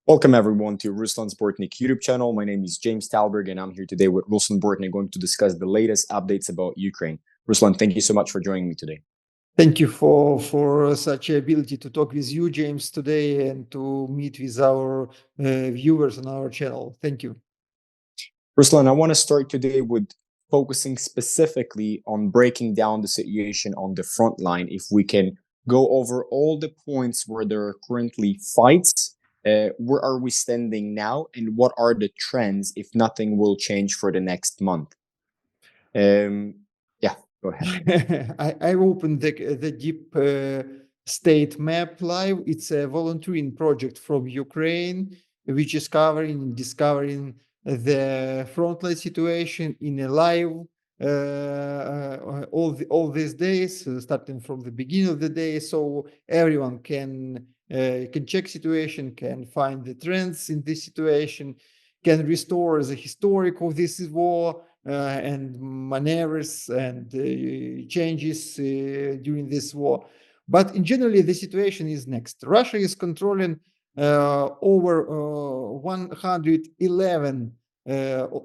Welcome everyone to Ruslan Bortnik YouTube channel. My name is James Talberg and I'm here today with Ruslan Bortnik going to discuss the latest updates about Ukraine. Ruslan, thank you so much for joining me today. Thank you for such ability to talk with you, James, today and to meet with our viewers on our channel. Thank you. Ruslan, I want to start today with focusing specifically on breaking down the situation on the front line. If we can go over all the points where there are currently fights, where are we standing now, and what are the trends if nothing will change for the next month? Yeah, go ahead. I opened the deep state map live. It's a volunteering project from Ukraine, which is discovering the frontline situation in a live all these days, starting from the beginning of the day, so everyone can check situation, can find the trends in this situation, can restore the historic of this war and maneuvers and changes during this war. But in generally, the situation is next. Russia is controlling over 111,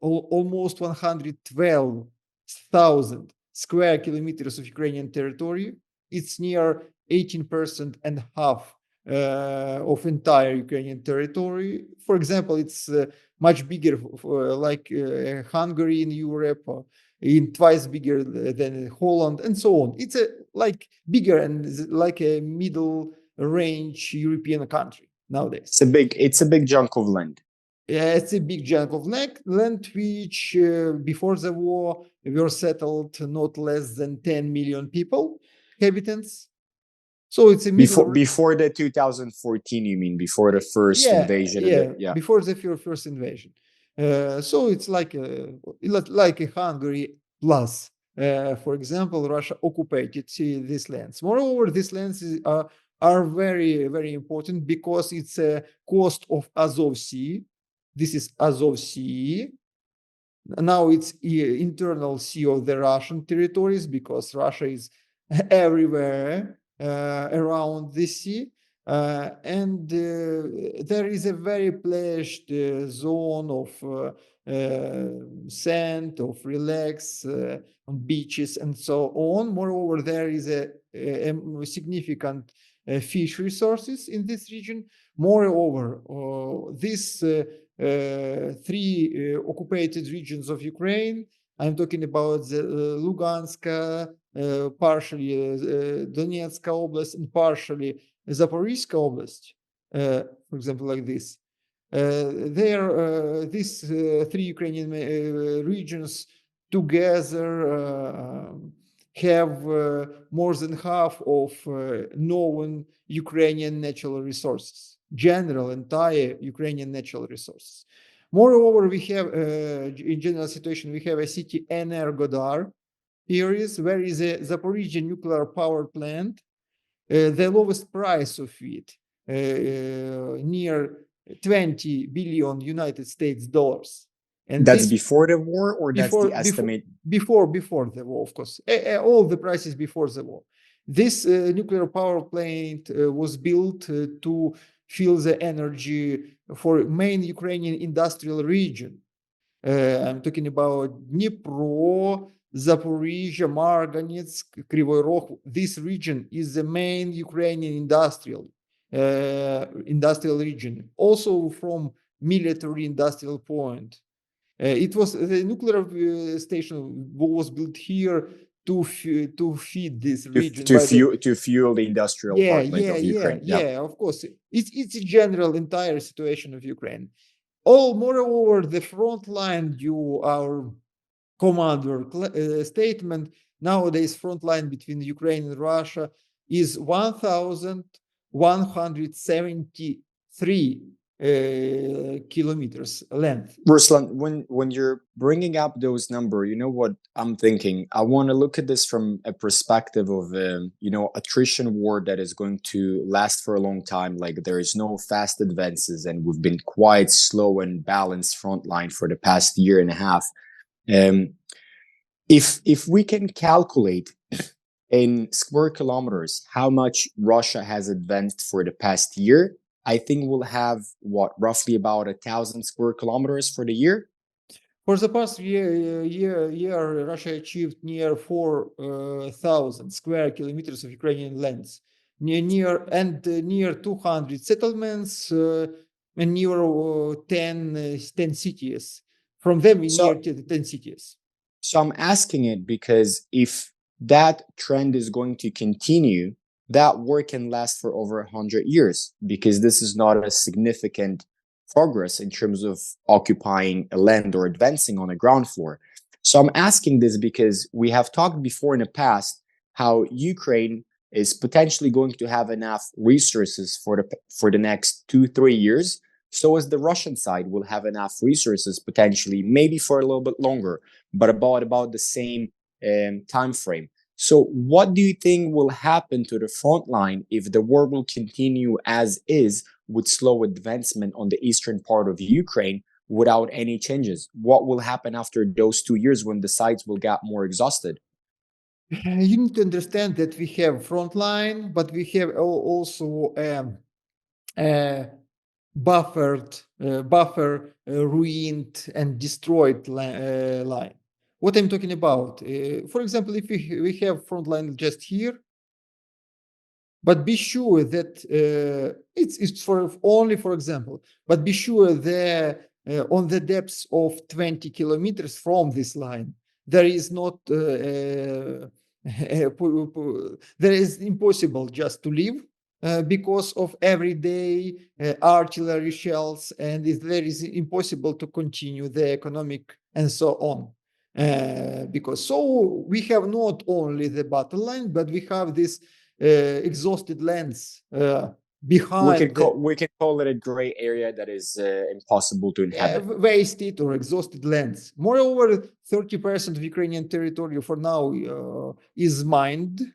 almost 112,000 square kilometers of Ukrainian territory. It's near 18% and half of entire Ukrainian territory. For example, it's much bigger, like Hungary in Europe, in twice bigger than Holland, and so on. It's like bigger and like a middle range European country nowadays. It's a big chunk of land. Yeah, it's a big chunk of land which before the war were settled not less than 10 million people, inhabitants. So it's a before the 2014, you mean, before the first invasion? Before the first invasion. So it's like a Hungary plus. For example, Russia occupied these lands. Moreover, these lands are very, very important because it's a coast of Azov Sea. This is Azov Sea. Now it's internal sea of the Russian territories because Russia is everywhere around this sea, and there is a very pledged zone of sand, of relax on beaches and so on. Moreover, there is a significant fish resources in this region. Moreover, these three occupied regions of Ukraine, I'm talking about the Lugansk, partially Donetsk Oblast, and partially Zaporizhzhia Oblast, for example, like this. These three Ukrainian regions together have more than half of known Ukrainian natural resources, entire Ukrainian natural resources. Moreover, we have, in general situation, we have a city Energodar areas where is a Zaporizhzhia nuclear power plant. The lowest price of it, near 20 billion United States dollars. And that's before the war, or that's the estimate? Before the war, of course. All the prices before the war. This nuclear power plant was built to fill the energy for main Ukrainian industrial region. I'm talking about Dnipro, Zaporizhzhia, Marganets, Kryvyi Rog. This region is the main Ukrainian industrial region, also from military industrial point. It was the nuclear station was built here to feed this region, to fuel the industrial heartland of Ukraine. Yeah, of course. It's a general entire situation of Ukraine. Moreover, the front line, our commander statement, nowadays front line between Ukraine and Russia is 1,173 kilometers length. Ruslan, when you're bringing up those numbers, you know what I'm thinking? I want to look at this from a perspective of attrition war that is going to last for a long time. Like, there is no fast advances, and we've been quite slow and balanced front line for the past year and a half. If we can calculate in square kilometers how much Russia has advanced for the past year, I think we'll have what, roughly about 1,000 square kilometers for the year. For the past year, Russia achieved near 4,000 square kilometers of Ukrainian lands, near 200 settlements, and near 10 cities. From them, near So 10 cities. So I'm asking it because if that trend is going to continue, that war can last for over 100 years because this is not a significant progress in terms of occupying a land or advancing on a ground floor. So I'm asking this because we have talked before in the past how Ukraine is potentially going to have enough resources for the next 2-3 years. So as the Russian side will have enough resources potentially, maybe for a little bit longer, but about the same time frame. So what do you think will happen to the front line if the war will continue as is with slow advancement on the eastern part of Ukraine without any changes? What will happen after those 2 years when the sides will get more exhausted? You need to understand that we have front line, but we have also ruined and destroyed line. What I'm talking about, for example, if we have front line just here, but be sure that it's for only for example, but be sure that on the depths of 20 kilometers from this line, there is not there is impossible just to live because of everyday artillery shells, and it's very impossible to continue the economic and so on. Because so we have not only the battle line, but we have this exhausted lands behind we can call it a gray area that is impossible to inhabit. wasted or exhausted lands. Moreover, 30% of Ukrainian territory for now is mined.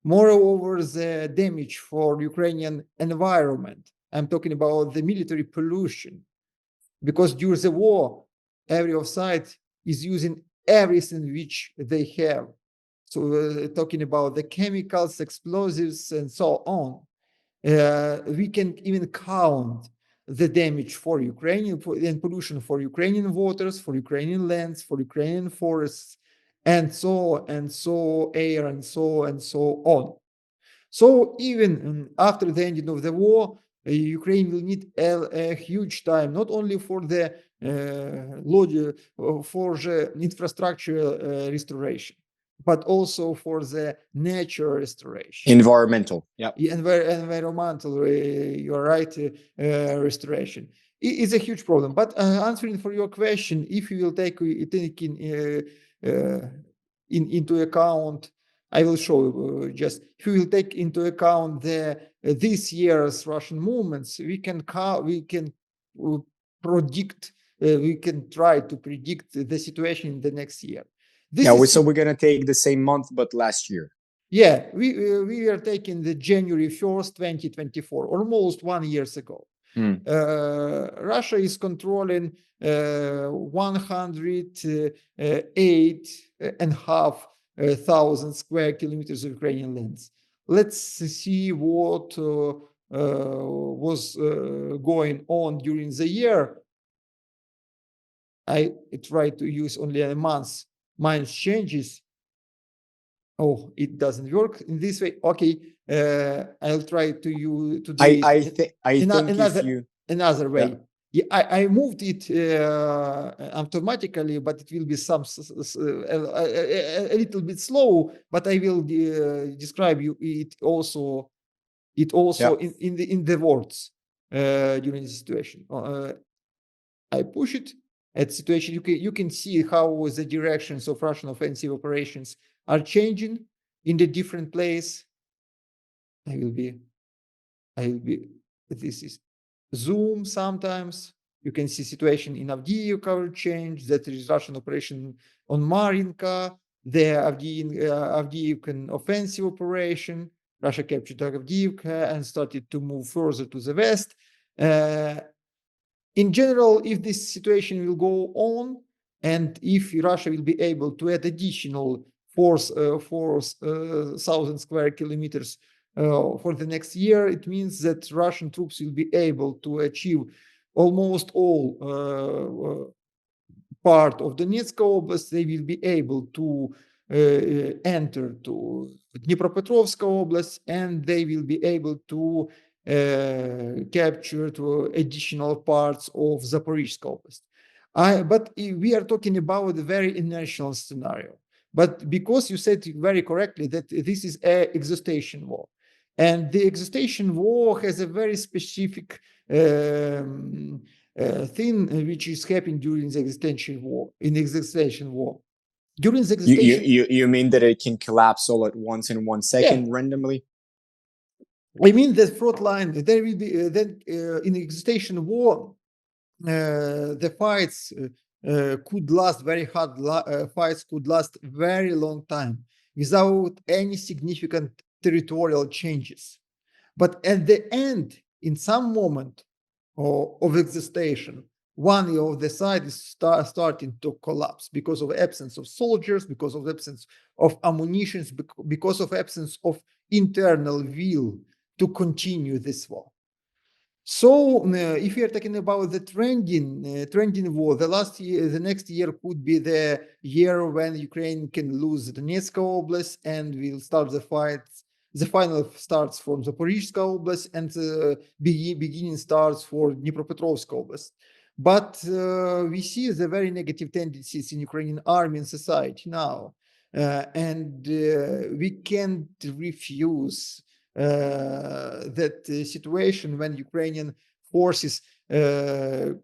Moreover, the damage for Ukrainian environment. I'm talking about the military pollution, because during the war, every side is using everything which they have. So talking about the chemicals, explosives, and so on. We can even count the damage for Ukrainian and pollution for Ukrainian waters, for Ukrainian lands, for Ukrainian forests, and so air, and so on. So even after the ending of the war, Ukraine will need a huge time, not only for the infrastructure restoration, but also for the nature restoration. Environmental, yeah. Environmental, you're right, restoration. It's a huge problem. But answering for your question, if you will take into account, I will show just if we will take into account the this year's Russian movements, we can predict, we can try to predict the situation in the next year. So we're gonna take the same month, but last year. Yeah, we are taking the January 1st, 2024, almost 1 year ago. Russia is controlling 108,500 square kilometers of Ukrainian lands. Let's see what was going on during the year. I try to use only a month minus changes. Oh, it doesn't work in this way. Okay, I'll try to do it. Another way. Yeah, I moved it automatically, but it will be a little bit slow. But I will describe you it also in the words during the situation. I push it at situation. You can see how the directions of Russian offensive operations are changing in the different place. I will be. This is zoom. Sometimes you can see situation in Avdiivka will change. That is Russian operation on Marinka. The Avdiivkan offensive operation. Russia captured Avdiivka and started to move further to the west. In general, if this situation will go on, and if Russia will be able to add additional 4,000 square kilometers for the next year, it means that Russian troops will be able to achieve almost all part of Donetsk Oblast. They will be able to enter to Dnipropetrovsk Oblast, and they will be able to capture to additional parts of Zaporizhzhia Oblast. But we are talking about a very inertial scenario. But because you said very correctly that this is an exhaustion war, and the exhaustion war has a very specific thing which is happening during the exhaustion war. During the exhaustion, you mean that it can collapse all at once in 1 second randomly? I mean the front line. There will be then in exhaustion war, the fights could last very hard. Fights could last very long time without any significant territorial changes. But at the end, in some moment of exhaustion, one of the sides is starting to collapse because of absence of soldiers, because of absence of ammunition, because of absence of internal will to continue this war. So, if we are talking about the trending war, the next year could be the year when Ukraine can lose Donetsk Oblast and will start the fights. The final starts from Zaporizhzhia Oblast, and the beginning starts for Dnipropetrovsk Oblast. But we see the very negative tendencies in Ukrainian army and society now, and we can't refuse that situation when Ukrainian forces can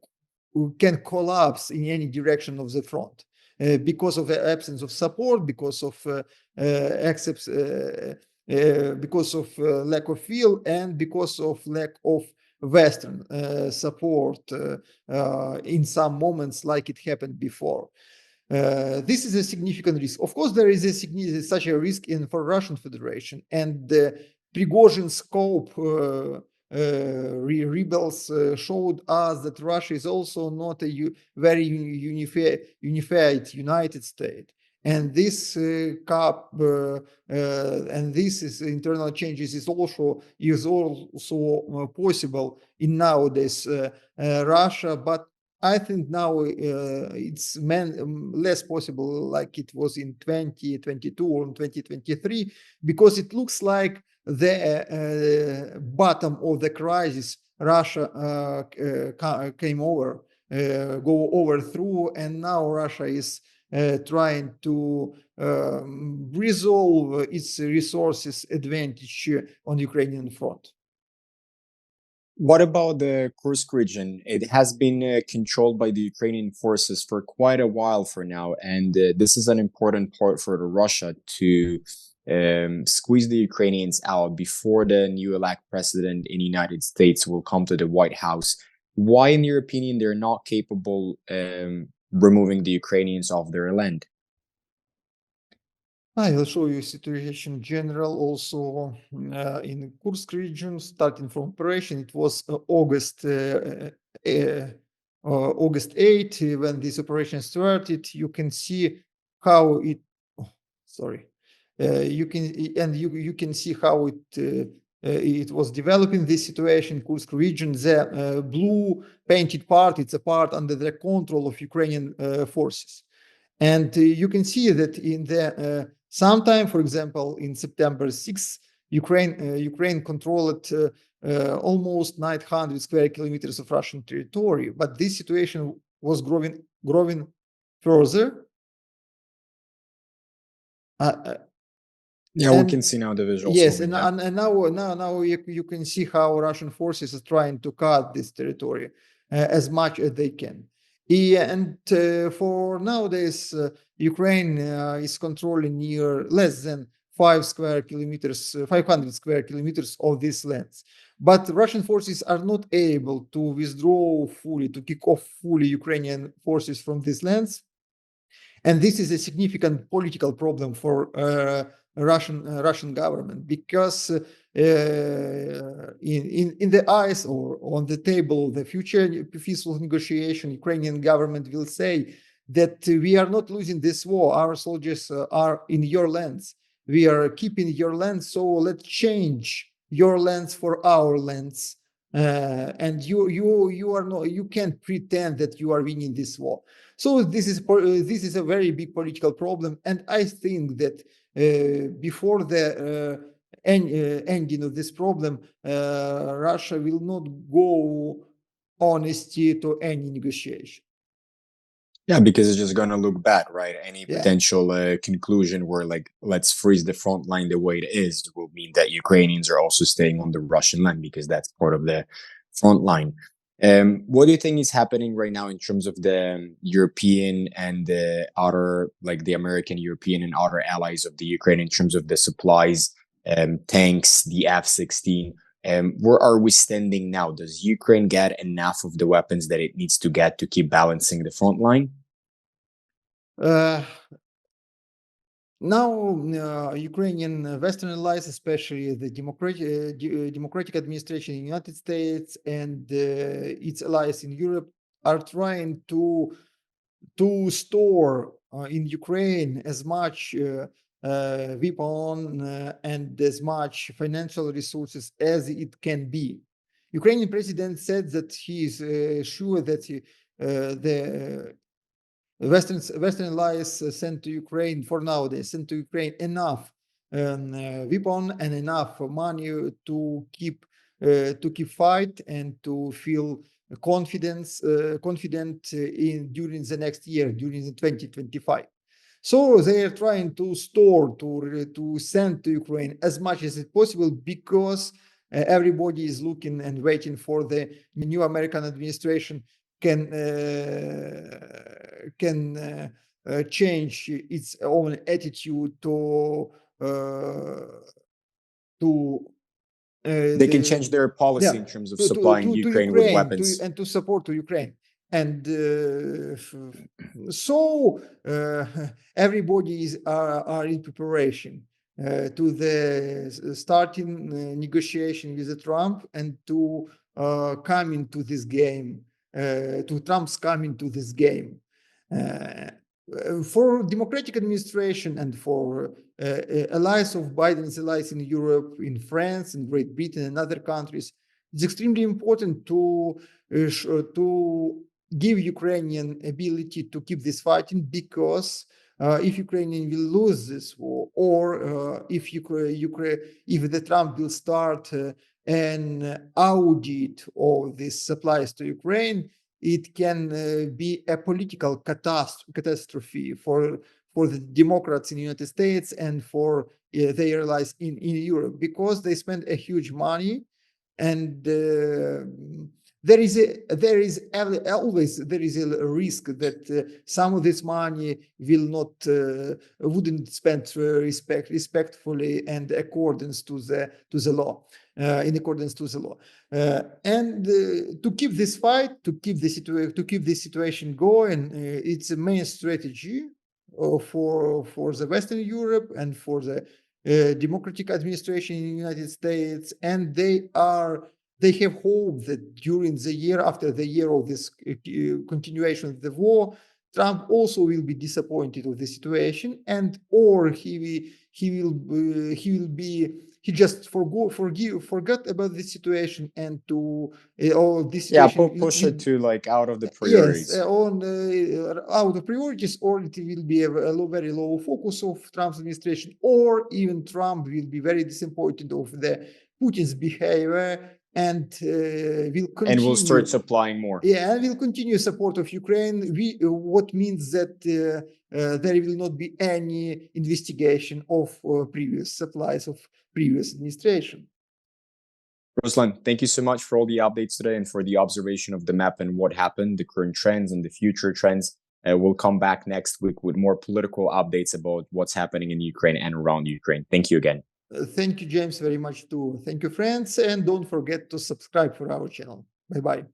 collapse in any direction of the front because of the absence of support, because of lack of will, and because of lack of Western support in some moments, like it happened before. This is a significant risk. Of course, there is such a risk for Russian Federation, and Prigozhin's scope rebels showed us that Russia is also not a very unified United States. And this and this is internal changes is also possible in nowadays Russia, but I think now it's less possible like it was in 2022 or 2023, because it looks like the bottom of the crisis Russia go over through, and now Russia is trying to resolve its resources advantage on the Ukrainian front. What about the Kursk region? It has been controlled by the Ukrainian forces for quite a while for now, and this is an important part for Russia to squeeze the Ukrainians out before the new elect president in the United States will come to the White House. Why, in your opinion, they're not capable removing the Ukrainians off their land? I will show you situation in general also in Kursk region, starting from operation. It was August 8 when this operation started. You can see how it. You can see how it was developing this situation. Kursk region, the blue painted part, it's a part under the control of Ukrainian forces. And you can see that in the sometime, for example, in September 6th, Ukraine controlled almost 900 square kilometers of Russian territory. But this situation was growing further. Yeah, we can see now the visuals. Yes, and now you can see how Russian forces are trying to cut this territory as much as they can. And for nowadays, Ukraine is controlling near less than 500 square kilometers of these lands. But Russian forces are not able to withdraw fully, to kick off fully Ukrainian forces from these lands. And this is a significant political problem for Russian government, because in the eyes or on the table of the future peaceful negotiation, Ukrainian government will say that we are not losing this war. Our soldiers are in your lands. we are keeping your land, so let's change your lands for our lands. And you are not, you can't pretend that you are winning this war. So this is a very big political problem, and I think that before the ending of this problem, Russia will not go honesty to any negotiation. Yeah, because it's just going to look bad, right? Any Yeah. potential conclusion where, like, let's freeze the front line the way it is will mean that Ukrainians are also staying on the Russian land because that's part of the front line. What do you think is happening right now in terms of the European and the other, like the American, European, and other allies of the Ukraine in terms of the supplies, tanks, the F-16? Where are we standing now? Does Ukraine get enough of the weapons that it needs to get to keep balancing the front line? Now, Ukrainian Western allies, especially the democratic administration in the United States and its allies in Europe, are trying to store in Ukraine as much weapon and as much financial resources as it can be. Ukrainian president said that he is sure that the Western allies sent to Ukraine for now. They sent to Ukraine enough weapon and enough money to keep fight and to feel confident in during the next year, during the 2025. So they are trying to store to send to Ukraine as much as it's possible because everybody is looking and waiting for the new American administration can change its own attitude to They can change their policy in terms of supplying Ukraine with Ukraine weapons. and to support to Ukraine. And so everybody are in preparation to the starting negotiation with Trump and to come into this game, to Trump's coming to this game. For democratic administration and for allies of Biden's allies in Europe, in France, in Great Britain, and other countries, it's extremely important to give Ukrainian ability to keep this fighting, because if Ukrainian will lose this war, or if the Trump will start an audit of these supplies to Ukraine, it can be a political catastrophe for the Democrats in the United States and for their allies in Europe, because they spend a huge money, and there is always a risk that some of this money wouldn't spend respectfully and accordance to the law. In accordance to the law, and to keep this fight, to keep the situation going, it's a main strategy for the Western Europe and for the democratic administration in the United States, and they have hope that during the year, after the year of this continuation of the war, Trump also will be disappointed with the situation, and or he just forgot about the situation, and to this situation Push it to like out of the yes, priorities. on out of priorities, or it will be a very low focus of Trump's administration, or even Trump will be very disappointed of the Putin's behavior and will continue. And will start supplying more. Yeah, and will continue support of Ukraine. What means that there will not be any investigation of previous supplies of previous administration. Ruslan, thank you so much for all the updates today and for the observation of the map and what happened, the current trends and the future trends. We'll come back next week with more political updates about what's happening in Ukraine and around Ukraine. Thank you again. Thank you, James, very much too. Thank you, friends. And don't forget to subscribe for our channel. Bye-bye.